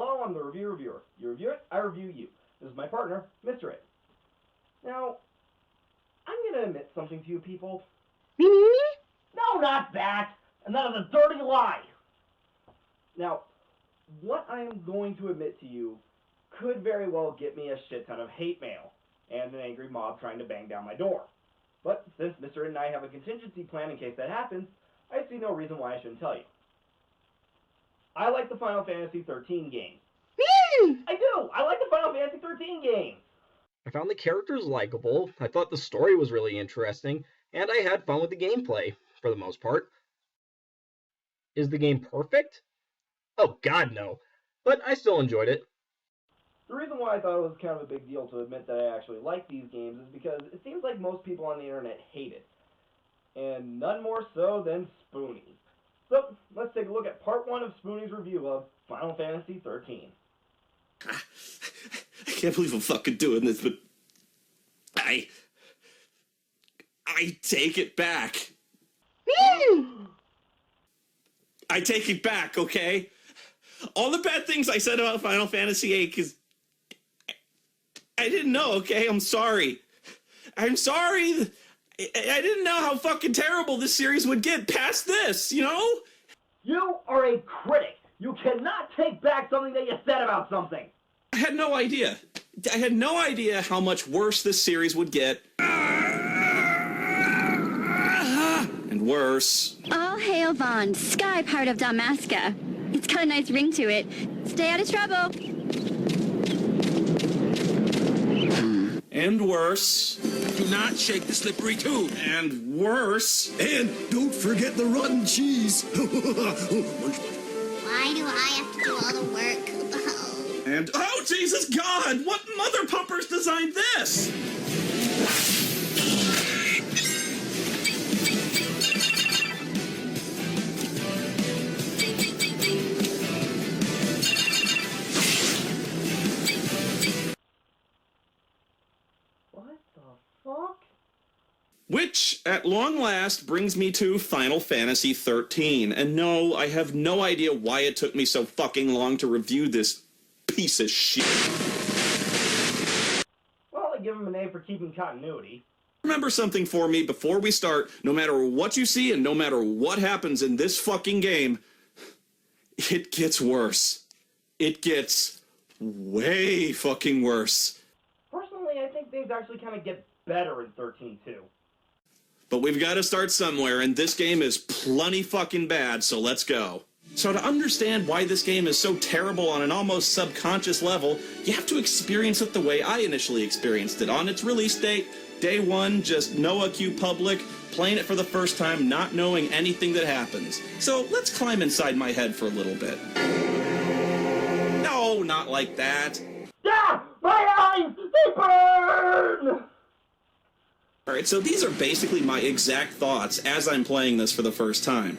Hello, I'm the reviewer. You review it, I review you. This is my partner, Mr. It. Now, I'm going to admit something to you people. Me? No, not that! And that is a dirty lie! Now, what I am going to admit to you could very well get me a shit ton of hate mail and an angry mob trying to bang down my door. But since Mr. It and I have a contingency plan in case that happens, I see no reason why I shouldn't tell you. I like the Final Fantasy XIII games. I do! I like the Final Fantasy XIII games! I found the characters likable, I thought the story was really interesting, and I had fun with the gameplay, for the most part. Is the game perfect? Oh god, no. But I still enjoyed it. The reason why I thought it was kind of a big deal to admit that I actually like these games is because it seems like most people on the internet hate it. And none more so than Spoony. So, let's take a look at part 1 of Spoony's review of Final Fantasy XIII. I can't believe I'm fucking doing this, but I take it back. I take it back, okay? All the bad things I said about Final Fantasy VIII, because I didn't know, okay? I'm sorry. I'm sorry. I didn't know how fucking terrible this series would get past this, you know? You are a critic. You cannot take back something that you said about something. I had no idea. I had no idea how much worse this series would get. And worse. All hail Vaughn, sky part of Damaska. It's got a nice ring to it. Stay out of trouble. And worse. Do not shake the slippery tube. And worse. And don't forget the rotten cheese. Why do I have to do all the work? And, oh, Jesus God! What mother pumpers designed this? What the fuck? Which, at long last, brings me to Final Fantasy XIII. And no, I have no idea why it took me so fucking long to review this piece of shit. Well, I give him an A for keeping continuity. Remember something for me before we start. No matter what you see and no matter what happens in this fucking game, it gets worse. It gets way fucking worse. Personally, I think things actually kind of get better in 13 too. But we've got to start somewhere, and this game is plenty fucking bad, so let's go. So to understand why this game is so terrible on an almost subconscious level, you have to experience it the way I initially experienced it. On its release date, day one, just no AQ public, playing it for the first time, not knowing anything that happens. So let's climb inside my head for a little bit. No, not like that. Ah! My eyes! They burn! Alright, so these are basically my exact thoughts as I'm playing this for the first time.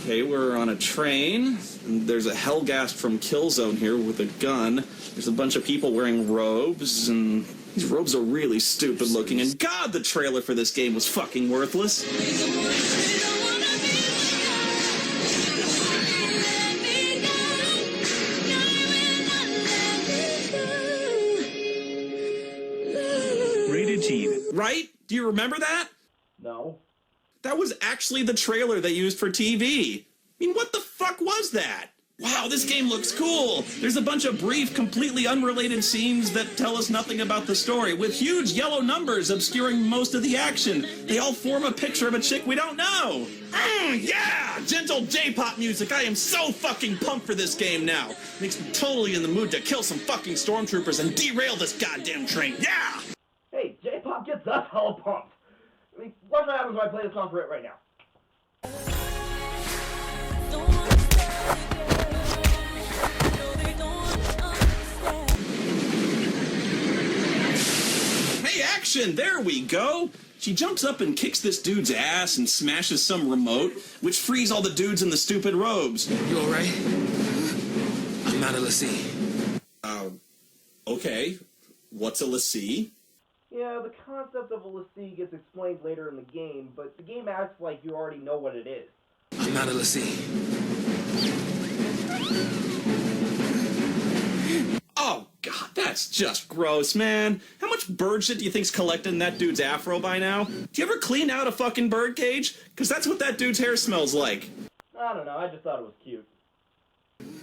Okay, we're on a train, and there's a Hellgast from Killzone here with a gun. There's a bunch of people wearing robes, and these robes are really stupid looking, and God, the trailer for this game was fucking worthless. Rated teen. Right? Do you remember that? No. That was actually the trailer they used for TV. I mean, what the fuck was that? Wow, this game looks cool. There's a bunch of brief, completely unrelated scenes that tell us nothing about the story, with huge yellow numbers obscuring most of the action. They all form a picture of a chick we don't know. Yeah! Gentle J-pop music. I am so fucking pumped for this game now. Makes me totally in the mood to kill some fucking stormtroopers and derail this goddamn train. Yeah! Hey, J-pop gets us all pumped. I mean, watch what happens when I play the song for it right now. Hey, action! There we go! She jumps up and kicks this dude's ass and smashes some remote, which frees all the dudes in the stupid robes. You alright? I'm not a lessee. Okay. What's a lessee? Yeah, the concept of a lessee gets explained later in the game, but the game acts like you already know what it is. I'm not a lessee. Oh, God, that's just gross, man. How much bird shit do you think's collected in that dude's afro by now? Do you ever clean out a fucking bird cage? Because that's what that dude's hair smells like. I don't know, I just thought it was cute.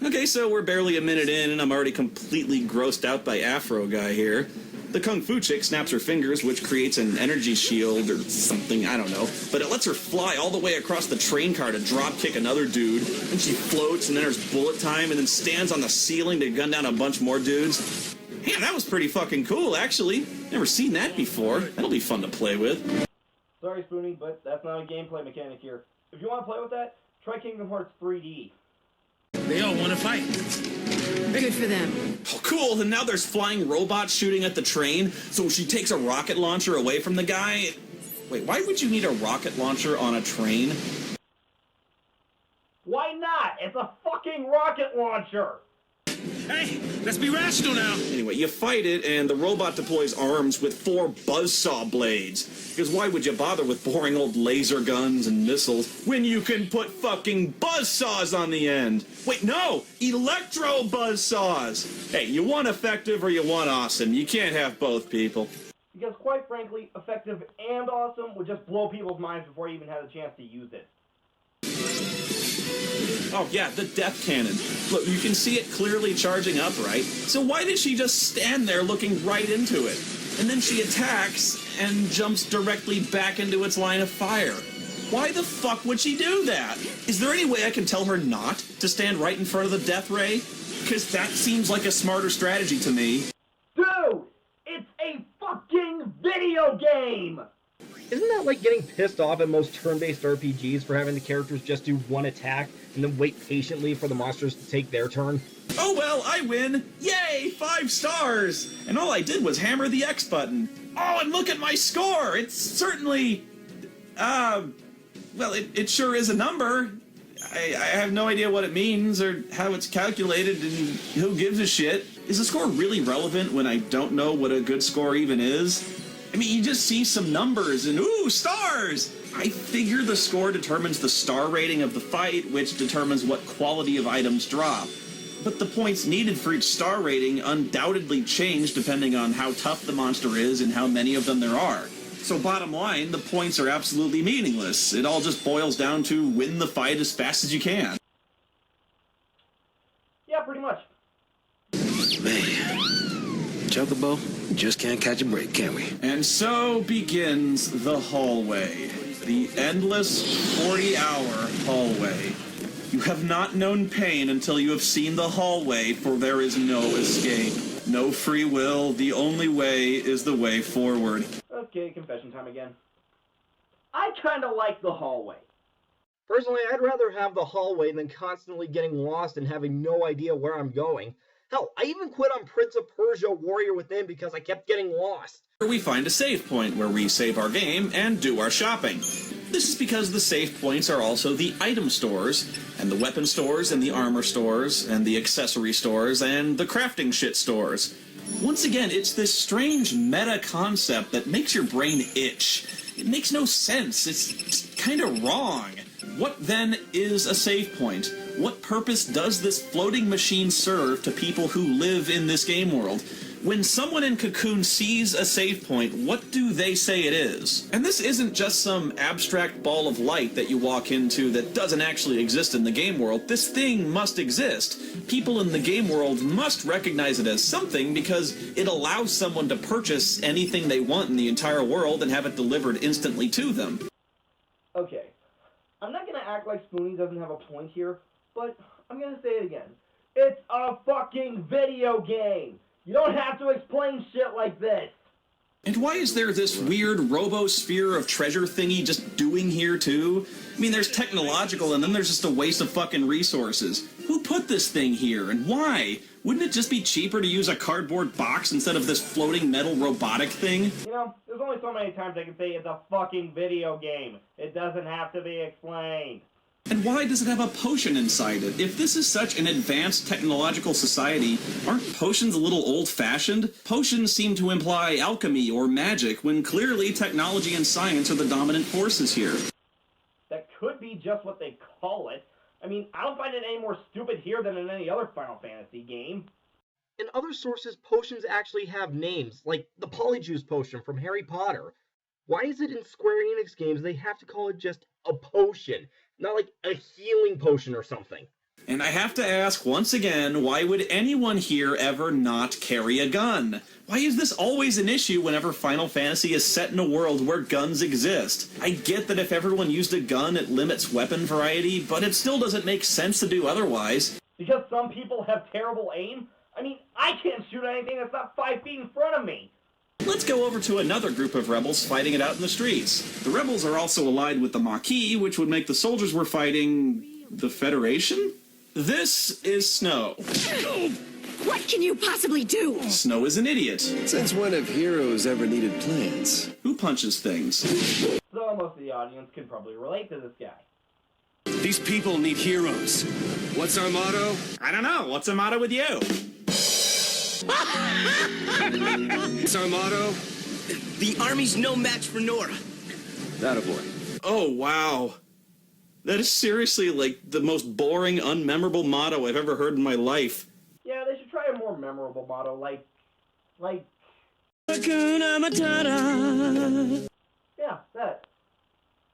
Okay, so we're barely a minute in, and I'm already completely grossed out by Afro Guy here. The Kung Fu chick snaps her fingers, which creates an energy shield or something, I don't know. But it lets her fly all the way across the train car to drop kick another dude. Then she floats and enters bullet time and then stands on the ceiling to gun down a bunch more dudes. Man, that was pretty fucking cool, actually. Never seen that before. That'll be fun to play with. Sorry, Spoony, but that's not a gameplay mechanic here. If you want to play with that, try Kingdom Hearts 3D. They all want to fight. Good for them. Oh, cool. And now there's flying robots shooting at the train, so she takes a rocket launcher away from the guy. Wait, why would you need a rocket launcher on a train? Why not? It's a fucking rocket launcher! Hey, let's be rational now. Anyway, you fight it, and the robot deploys arms with 4 buzzsaw blades. Because why would you bother with boring old laser guns and missiles when you can put fucking buzzsaws on the end? Wait, no! Electro buzzsaws! Hey, you want effective or you want awesome. You can't have both, people. Because quite frankly, effective and awesome would just blow people's minds before you even had a chance to use it. Oh yeah, the death cannon. Look, you can see it clearly charging up, right? So why did she just stand there looking right into it? And then she attacks and jumps directly back into its line of fire. Why the fuck would she do that? Is there any way I can tell her not to stand right in front of the death ray? Because that seems like a smarter strategy to me. Dude! It's a fucking video game! Isn't that like getting pissed off at most turn-based RPGs for having the characters just do one attack and then wait patiently for the monsters to take their turn? Oh well, I win! Yay! 5 stars! And all I did was hammer the X button. Oh, and look at my score! It's certainly... well, it sure is a number. I have no idea what it means or how it's calculated and who gives a shit. Is a score really relevant when I don't know what a good score even is? I mean, you just see some numbers and, ooh, stars! I figure the score determines the star rating of the fight, which determines what quality of items drop. But the points needed for each star rating undoubtedly change depending on how tough the monster is and how many of them there are. So bottom line, the points are absolutely meaningless. It all just boils down to win the fight as fast as you can. Yeah, pretty much. Man, Chocobo, just can't catch a break, can we? And so begins the hallway. The endless 40-hour hallway. You have not known pain until you have seen the hallway, for there is no escape. No free will, the only way is the way forward. Okay, confession time again. I kinda like the hallway. Personally, I'd rather have the hallway than constantly getting lost and having no idea where I'm going. Hell, I even quit on Prince of Persia Warrior Within because I kept getting lost. We find a save point where we save our game and do our shopping. This is because the save points are also the item stores, and the weapon stores, and the armor stores, and the accessory stores, and the crafting shit stores. Once again, it's this strange meta concept that makes your brain itch. It makes no sense. It's kind of wrong. What then is a save point? What purpose does this floating machine serve to people who live in this game world? When someone in Cocoon sees a save point, what do they say it is? And this isn't just some abstract ball of light that you walk into that doesn't actually exist in the game world. This thing must exist. People in the game world must recognize it as something because it allows someone to purchase anything they want in the entire world and have it delivered instantly to them. Okay, I'm not gonna act like Spoony doesn't have a point here, but I'm gonna say it again. It's a fucking video game! You don't have to explain shit like this! And why is there this weird robo-sphere of treasure thingy just doing here too? I mean, there's technological and then there's just a waste of fucking resources. Who put this thing here and why? Wouldn't it just be cheaper to use a cardboard box instead of this floating metal robotic thing? You know, there's only so many times I can say it's a fucking video game. It doesn't have to be explained. And why does it have a potion inside it? If this is such an advanced technological society, aren't potions a little old-fashioned? Potions seem to imply alchemy or magic, when clearly technology and science are the dominant forces here. That could be just what they call it. I mean, I don't find it any more stupid here than in any other Final Fantasy game. In other sources, potions actually have names, like the Polyjuice potion from Harry Potter. Why is it in Square Enix games they have to call it just a potion, not like a healing potion or something? And I have to ask once again, why would anyone here ever not carry a gun? Why is this always an issue whenever Final Fantasy is set in a world where guns exist? I get that if everyone used a gun, it limits weapon variety, but it still doesn't make sense to do otherwise. Because some people have terrible aim? I mean, I can't shoot anything that's not 5 feet in front of me. Let's go over to another group of rebels fighting it out in the streets. The rebels are also allied with the Maquis, which would make the soldiers we're fighting the Federation? This is Snow. What can you possibly do? Snow is an idiot. Since when have heroes ever needed plans? Who punches things? So most of the audience can probably relate to this guy. These people need heroes. What's our motto? I don't know. What's the matter with you? What's our motto? The Army's no match for Nora. Attaboy. Oh, wow. That is seriously, like, the most boring, unmemorable motto I've ever heard in my life. Yeah, they should try a more memorable motto, like... Hakuna Matata. Yeah, that.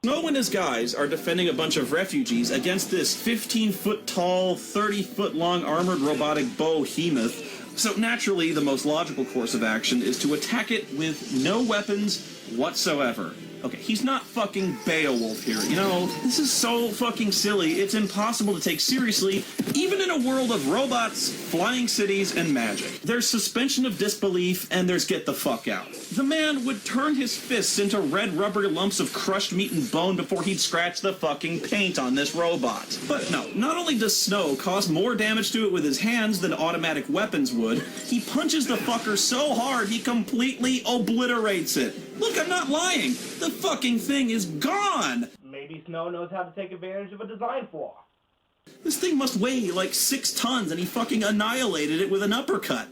Snow and his guys are defending a bunch of refugees against this 15-foot-tall, 30-foot-long armored robotic behemoth. So naturally, the most logical course of action is to attack it with no weapons whatsoever. Okay, he's not fucking Beowulf here, you know? This is so fucking silly, it's impossible to take seriously, even in a world of robots, flying cities, and magic. There's suspension of disbelief, and there's get the fuck out. The man would turn his fists into red rubber lumps of crushed meat and bone before he'd scratch the fucking paint on this robot. But no, not only does Snow cause more damage to it with his hands than automatic weapons would, he punches the fucker so hard he completely obliterates it. Look, I'm not lying. The fucking thing is gone. Maybe Snow knows how to take advantage of a design flaw. This thing must weigh like 6 tons and he fucking annihilated it with an uppercut.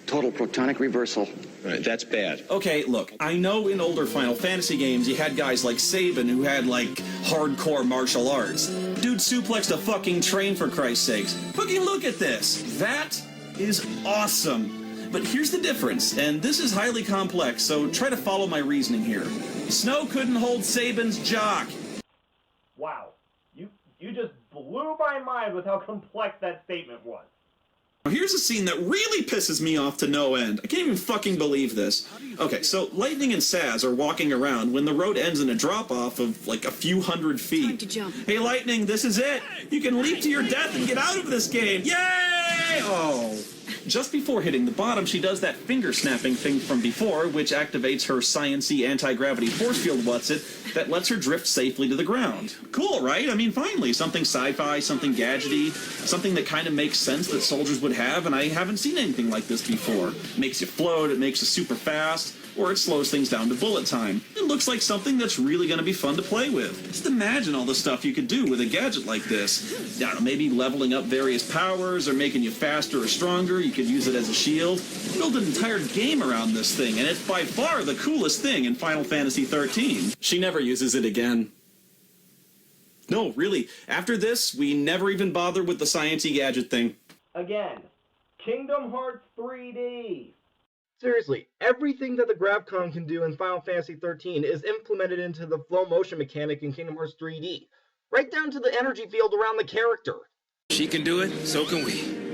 Total protonic reversal. Right, that's bad. Okay, look, I know in older Final Fantasy games you had guys like Sabin who had, like, hardcore martial arts. Dude suplexed a fucking train, for Christ's sakes. Fucking look at this. That is awesome. But here's the difference, and this is highly complex, so try to follow my reasoning here. Snow couldn't hold Sabin's jock. Wow. You just blew my mind with how complex that statement was. Now here's a scene that really pisses me off to no end. I can't even fucking believe this. Okay, so Lightning and Saz are walking around when the road ends in a drop-off of like a few hundred feet. Time to jump. Hey, Lightning, this is it! You can leap to your death and get out of this game! Yay! Oh. Just before hitting the bottom, she does that finger-snapping thing from before, which activates her science-y anti-gravity force field what's-it that lets her drift safely to the ground. Cool, right? I mean, finally, something sci-fi, something gadgety, something that kind of makes sense that soldiers would have, and I haven't seen anything like this before. It makes you float, it makes you super fast, or it slows things down to bullet time. It looks like something that's really going to be fun to play with. Just imagine all the stuff you could do with a gadget like this. I don't know, maybe leveling up various powers or making you faster or stronger. You could use it as a shield. Build an entire game around this thing, and it's by far the coolest thing in Final Fantasy XIII. She never uses it again. No, really. After this, we never even bother with the sciencey gadget thing. Again, Kingdom Hearts 3D. Seriously, everything that the Gravcon can do in Final Fantasy XIII is implemented into the flow motion mechanic in Kingdom Hearts 3D, right down to the energy field around the character. She can do it, so can we.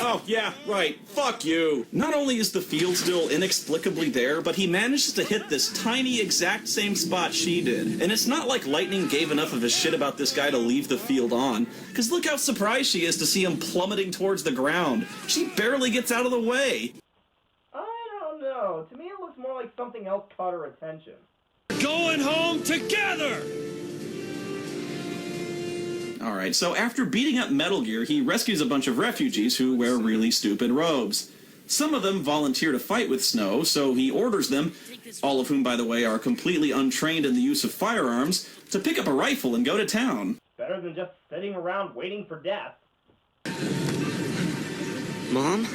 Oh, yeah, right. Fuck you. Not only is the field still inexplicably there, but he manages to hit this tiny exact same spot she did. And it's not like Lightning gave enough of a shit about this guy to leave the field on, because look how surprised she is to see him plummeting towards the ground. She barely gets out of the way. I don't know. To me, it looks more like something else caught her attention. Going home together! Alright, so after beating up Metal Gear, he rescues a bunch of refugees who wear really stupid robes. Some of them volunteer to fight with Snow, so he orders them, all of whom, by the way, are completely untrained in the use of firearms, to pick up a rifle and go to town. Better than just sitting around waiting for death. Mom?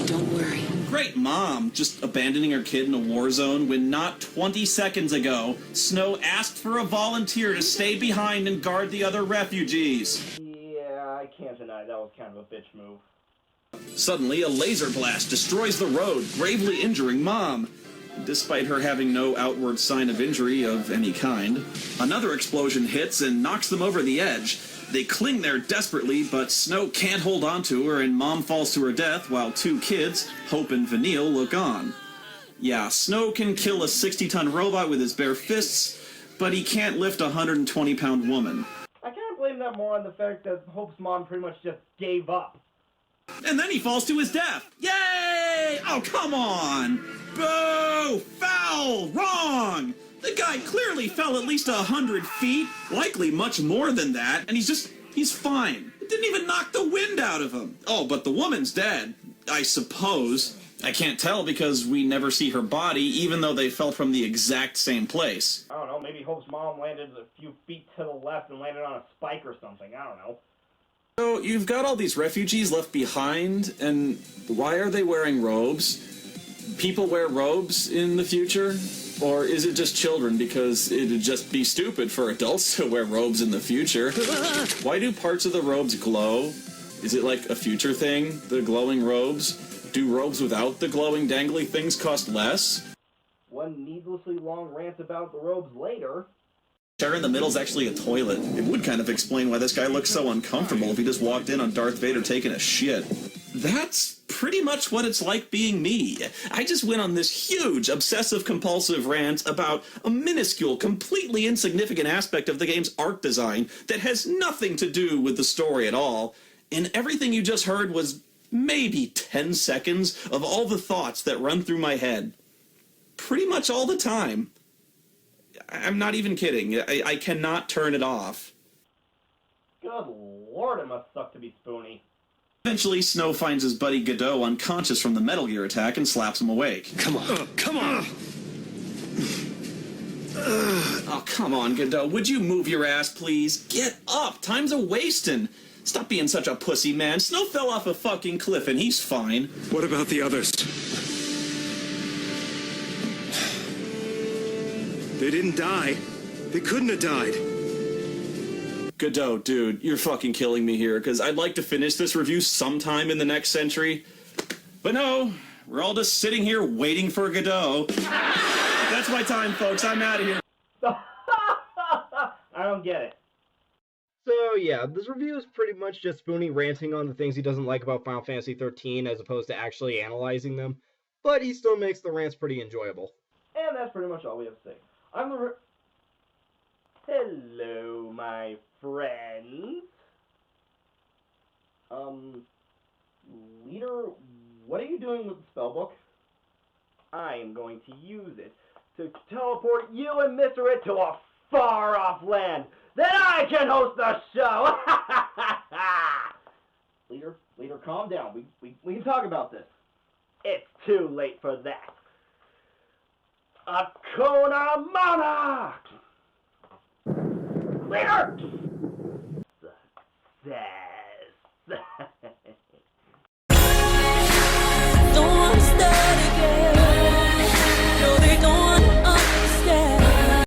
Don't worry. Great mom, just abandoning her kid in a war zone when not 20 seconds ago, Snow asked for a volunteer to stay behind and guard the other refugees. Yeah, I can't deny that was kind of a bitch move. Suddenly, a laser blast destroys the road, gravely injuring Mom, despite her having no outward sign of injury of any kind. Another explosion hits and knocks them over the edge. They cling there desperately, but Snow can't hold on to her, and Mom falls to her death while two kids, Hope and Vanille, look on. Yeah, Snow can kill a 60-ton robot with his bare fists, but he can't lift a 120-pound woman. I can't blame that more on the fact that Hope's mom pretty much just gave up. And then he falls to his death. Yay! Oh, come on! Boo! Foul! Wrong! The guy clearly fell at least 100 feet, likely much more than that, and he's fine. It didn't even knock the wind out of him. Oh, but the woman's dead, I suppose. I can't tell because we never see her body, even though they fell from the exact same place. I don't know, maybe Hope's mom landed a few feet to the left and landed on a spike or something, I don't know. So, you've got all these refugees left behind, and why are they wearing robes? People wear robes in the future? Or is it just children because it'd just be stupid for adults to wear robes in the future? Why do parts of the robes glow? Is it like a future thing, the glowing robes? Do robes without the glowing dangly things cost less? One needlessly long rant about the robes later. Chair in the middle's actually a toilet. It would kind of explain why this guy looks so uncomfortable if he just walked in on Darth Vader taking a shit. That's pretty much what it's like being me. I just went on this huge obsessive-compulsive rant about a minuscule, completely insignificant aspect of the game's art design that has nothing to do with the story at all, and everything you just heard was maybe 10 seconds of all the thoughts that run through my head. Pretty much all the time. I'm not even kidding. I cannot turn it off. Good lord, it must suck to be Spoony. Eventually, Snow finds his buddy Godot unconscious from the Metal Gear attack and slaps him awake. Come on, come on! Oh, come on, Godot. Would you move your ass, please? Get up! Time's a-wasting! Stop being such a pussy, man. Snow fell off a fucking cliff and he's fine. What about the others? They didn't die. They couldn't have died. Godot, dude, you're fucking killing me here, because I'd like to finish this review sometime in the next century. But no, we're all just sitting here waiting for Godot. That's my time, folks. I'm out of here. I don't get it. So yeah, this review is pretty much just Spoony ranting on the things he doesn't like about Final Fantasy XIII as opposed to actually analyzing them, but he still makes the rants pretty enjoyable. And that's pretty much all we have to say. I'm the... Hello, my friends. Leader, what are you doing with the spellbook? I am going to use it to teleport you and Mr. It to a far-off land. Then I can host the show! Leader, calm down. We can talk about this. It's too late for that. Akona Mana! Leader!